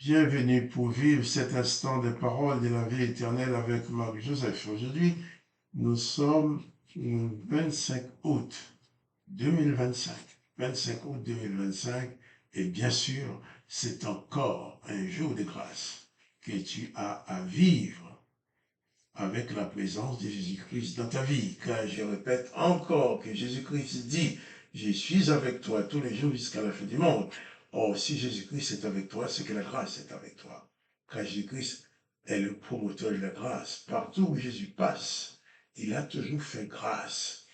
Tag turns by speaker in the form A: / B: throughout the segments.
A: Bienvenue pour vivre cet instant des paroles de la vie éternelle avec Marc-Joseph. Aujourd'hui, nous sommes le 25 août 2025. 25 août 2025, et bien sûr, c'est encore un jour de grâce que tu as à vivre avec la présence de Jésus-Christ dans ta vie. Car je répète encore que Jésus-Christ dit, je suis avec toi tous les jours jusqu'à la fin du monde. Or, si Jésus-Christ est avec toi, c'est que la grâce est avec toi. Car Jésus-Christ est le promoteur de la grâce. Partout où Jésus passe, il a toujours fait grâce.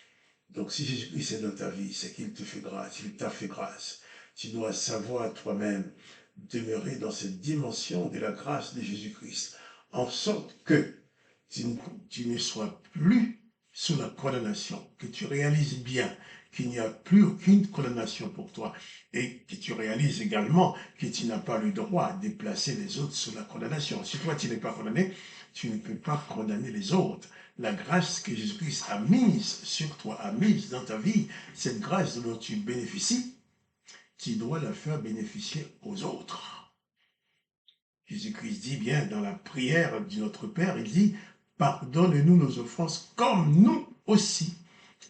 A: Donc, si Jésus-Christ est dans ta vie, c'est qu'il te fait grâce, il t'a fait grâce. Tu dois savoir toi-même demeurer dans cette dimension de la grâce de Jésus-Christ, en sorte que tu ne sois plus sous la condamnation, que tu réalises bien qu'il n'y a plus aucune condamnation pour toi et que tu réalises également que tu n'as pas le droit de placer les autres sous la condamnation. Si toi tu n'es pas condamné, tu ne peux pas condamner les autres. La grâce que Jésus-Christ a mise sur toi, a mise dans ta vie, cette grâce dont tu bénéficies, tu dois la faire bénéficier aux autres. Jésus-Christ dit bien dans la prière de notre Père, il dit « Pardonne-nous nos offenses comme nous aussi,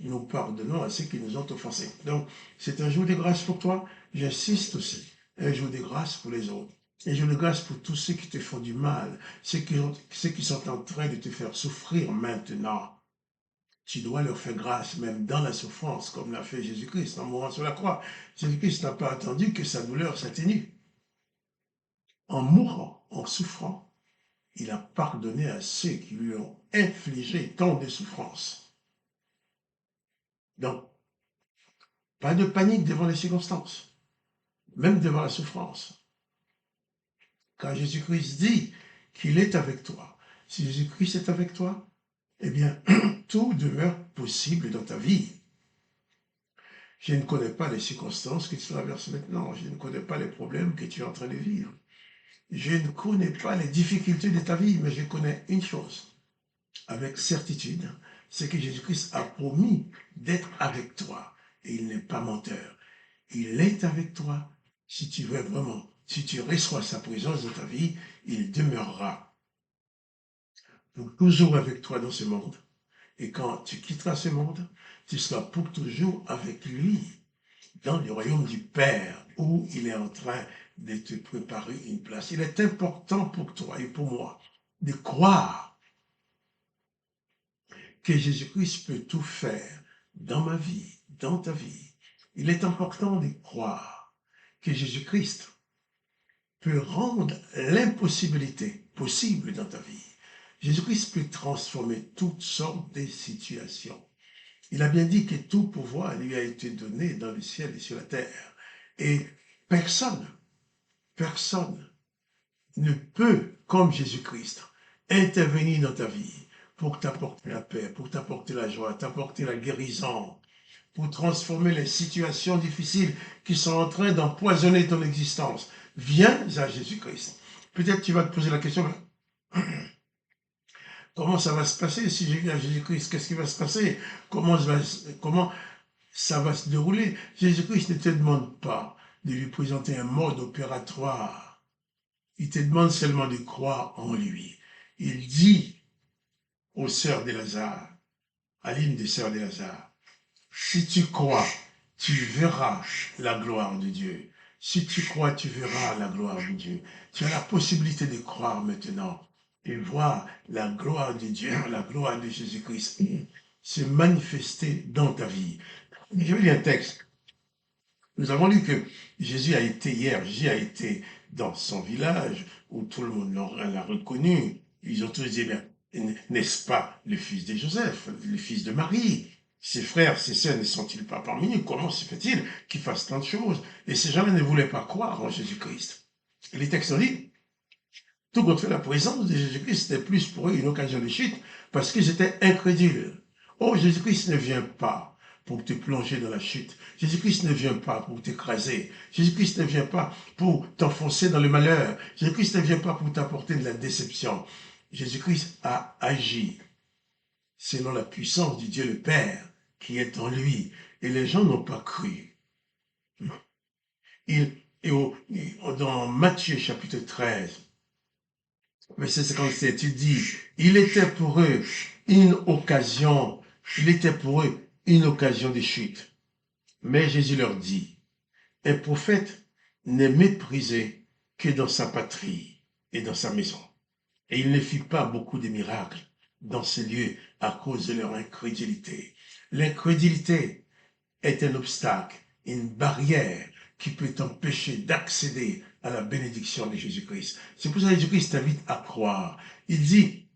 A: nous pardonnons à ceux qui nous ont offensés. » Donc, c'est un jour de grâce pour toi, j'insiste aussi, un jour de grâce pour les autres. Un jour de grâce pour tous ceux qui te font du mal, ceux qui sont en train de te faire souffrir maintenant. Tu dois leur faire grâce, même dans la souffrance, comme l'a fait Jésus-Christ en mourant sur la croix. Jésus-Christ n'a pas attendu que sa douleur s'atténue. En mourant, en souffrant, il a pardonné à ceux qui lui ont infligé tant de souffrances. Donc, pas de panique devant les circonstances, même devant la souffrance. Quand Jésus-Christ dit qu'il est avec toi, si Jésus-Christ est avec toi, eh bien, tout demeure possible dans ta vie. Je ne connais pas les circonstances que tu traverses maintenant, je ne connais pas les problèmes que tu es en train de vivre. Je ne connais pas les difficultés de ta vie, mais je connais une chose, avec certitude, c'est que Jésus-Christ a promis d'être avec toi. Et il n'est pas menteur. Il est avec toi. Si tu veux vraiment, si tu reçois sa présence dans ta vie, il demeurera pour toujours avec toi dans ce monde. Et quand tu quitteras ce monde, tu seras pour toujours avec lui dans le royaume du Père, où il est en train de te préparer une place. Il est important pour toi et pour moi de croire que Jésus-Christ peut tout faire dans ma vie, dans ta vie. Il est important de croire que Jésus-Christ peut rendre l'impossibilité possible dans ta vie. Jésus-Christ peut transformer toutes sortes de situations. Il a bien dit que tout pouvoir lui a été donné dans le ciel et sur la terre. Et personne ne peut, comme Jésus-Christ, intervenir dans ta vie pour t'apporter la paix, pour t'apporter la joie, t'apporter la guérison, pour transformer les situations difficiles qui sont en train d'empoisonner ton existence. Viens à Jésus-Christ. Peut-être tu vas te poser la question, comment ça va se passer si je viens à Jésus-Christ? Qu'est-ce qui va se passer? Comment ça va se dérouler? Jésus-Christ ne te demande pas de lui présenter un mode opératoire. Il te demande seulement de croire en lui. Il dit aux sœurs de Lazare, à l'une des sœurs de Lazare, si tu crois, tu verras la gloire de Dieu. Si tu crois, tu verras la gloire de Dieu. Tu as la possibilité de croire maintenant et voir la gloire de Dieu, la gloire de Jésus-Christ se manifester dans ta vie. Je vais lire un texte. Nous avons lu que Jésus a été dans son village où tout le monde l'a reconnu. Ils ont tous dit, bien, n'est-ce pas le fils de Joseph, le fils de Marie? Ses frères, ses sœurs ne sont-ils pas parmi nous? Comment se fait-il qu'il fasse tant de choses? Et ces gens-là ne voulaient pas croire en Jésus-Christ. Et les textes ont dit, tout compte fait, la présence de Jésus-Christ était plus pour eux une occasion de chute parce qu'ils étaient incrédules. Oh, Jésus-Christ ne vient pas pour te plonger dans la chute. Jésus-Christ ne vient pas pour t'écraser. Jésus-Christ ne vient pas pour t'enfoncer dans le malheur. Jésus-Christ ne vient pas pour t'apporter de la déception. Jésus-Christ a agi selon la puissance du Dieu le Père qui est en lui. Et les gens n'ont pas cru. dans Matthieu chapitre 13, verset 57, il dit, il était pour eux une occasion de chute. Mais Jésus leur dit, un prophète n'est méprisé que dans sa patrie et dans sa maison. Et il ne fit pas beaucoup de miracles dans ces lieux à cause de leur incrédulité. L'incrédulité est un obstacle, une barrière qui peut t'empêcher d'accéder à la bénédiction de Jésus-Christ. C'est pour ça que Jésus-Christ t'invite à croire. Il dit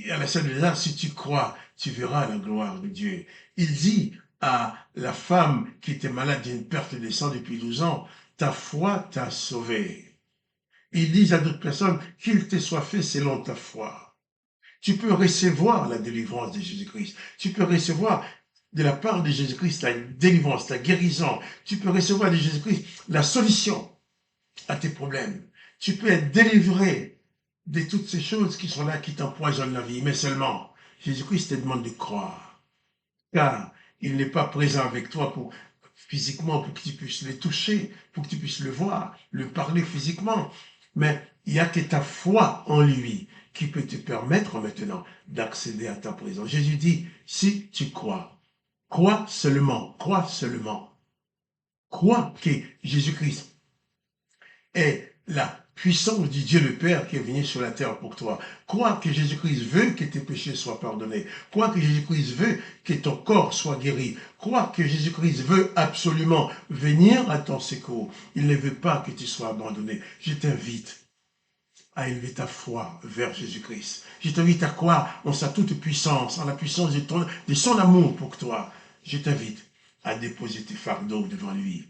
A: à la sœur de Lazare, si tu crois, tu verras la gloire de Dieu. Il dit à la femme qui était malade d'une perte de sang depuis 12 ans, ta foi t'a sauvé. Il dit à d'autres personnes, qu'il te soit fait selon ta foi. Tu peux recevoir la délivrance de Jésus-Christ. Tu peux recevoir de la part de Jésus-Christ la délivrance, la guérison. Tu peux recevoir de Jésus-Christ la solution à tes problèmes. Tu peux être délivré de toutes ces choses qui sont là, qui t'empoisonnent la vie. Mais seulement, Jésus-Christ te demande de croire. Car il n'est pas présent avec toi physiquement pour que tu puisses le toucher, pour que tu puisses le voir, le parler physiquement. Mais il n'y a que ta foi en lui qui peut te permettre maintenant d'accéder à ta présence. Jésus dit, si tu crois, crois seulement, crois que Jésus-Christ est la puissance du Dieu le Père qui est venu sur la terre pour toi. Crois que Jésus-Christ veut que tes péchés soient pardonnés. Crois que Jésus-Christ veut que ton corps soit guéri. Crois que Jésus-Christ veut absolument venir à ton secours. Il ne veut pas que tu sois abandonné. Je t'invite à élever ta foi vers Jésus-Christ. Je t'invite à croire en sa toute puissance, en la puissance de son amour pour toi. Je t'invite à déposer tes fardeaux devant lui.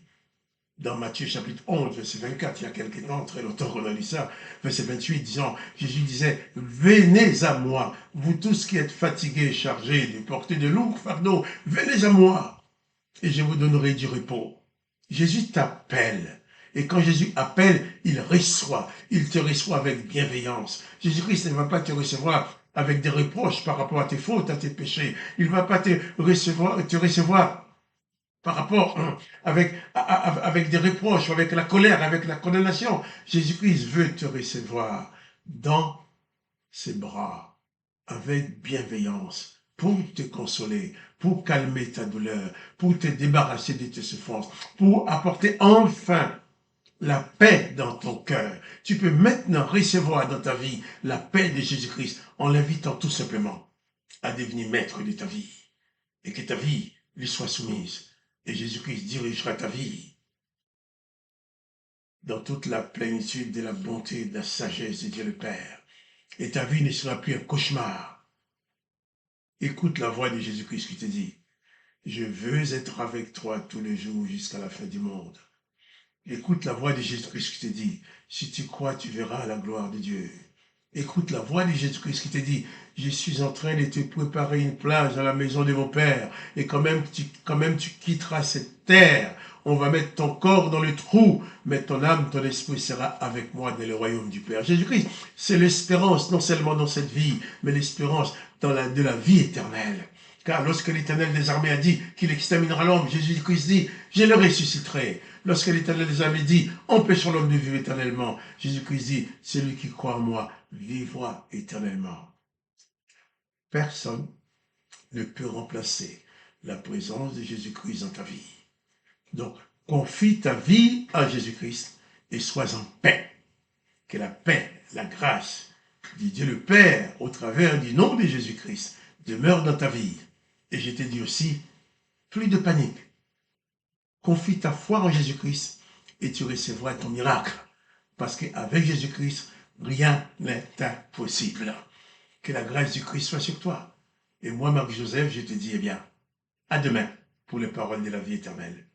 A: Dans Matthieu chapitre 11, verset 24, il y a quelques temps, très longtemps qu'on a lu ça, verset 28, disant, Jésus disait, venez à moi, vous tous qui êtes fatigués, chargés de porter de lourds fardeaux, venez à moi, et je vous donnerai du repos. Jésus t'appelle. Et quand Jésus appelle, il te reçoit avec bienveillance. Jésus-Christ ne va pas te recevoir avec des reproches par rapport à tes fautes, à tes péchés. Il ne va pas te recevoir par rapport avec des reproches, avec la colère, avec la condamnation. Jésus-Christ veut te recevoir dans ses bras, avec bienveillance, pour te consoler, pour calmer ta douleur, pour te débarrasser de tes souffrances, pour apporter enfin la paix dans ton cœur. Tu peux maintenant recevoir dans ta vie la paix de Jésus-Christ en l'invitant tout simplement à devenir maître de ta vie et que ta vie lui soit soumise. Et Jésus-Christ dirigera ta vie dans toute la plénitude de la bonté, de la sagesse de Dieu le Père. Et ta vie ne sera plus un cauchemar. Écoute la voix de Jésus-Christ qui te dit, je veux être avec toi tous les jours jusqu'à la fin du monde. Écoute la voix de Jésus-Christ qui te dit, si tu crois, tu verras la gloire de Dieu. Écoute la voix de Jésus-Christ qui te dit, je suis en train de te préparer une place dans la maison de mon Père. Et quand même tu quitteras cette terre, on va mettre ton corps dans le trou, mais ton âme, ton esprit sera avec moi dans le royaume du Père. Jésus-Christ, c'est l'espérance, non seulement dans cette vie, mais l'espérance de la vie éternelle. Car lorsque l'Éternel des armées a dit qu'il exterminera l'homme, Jésus-Christ dit, je le ressusciterai. Lorsque l'Éternel des armées dit, empêchons l'homme de vivre éternellement, Jésus-Christ dit, celui qui croit en moi vivra éternellement. Personne ne peut remplacer la présence de Jésus-Christ dans ta vie. Donc, confie ta vie à Jésus-Christ et sois en paix. Que la paix, la grâce du Dieu le Père, au travers du nom de Jésus-Christ, demeure dans ta vie. Et je te dis aussi, plus de panique. Confie ta foi en Jésus-Christ et tu recevras ton miracle. Parce qu'avec Jésus-Christ, rien n'est impossible. Que la grâce du Christ soit sur toi. Et moi, Marc-Joseph, je te dis, eh bien, à demain pour les paroles de la vie éternelle.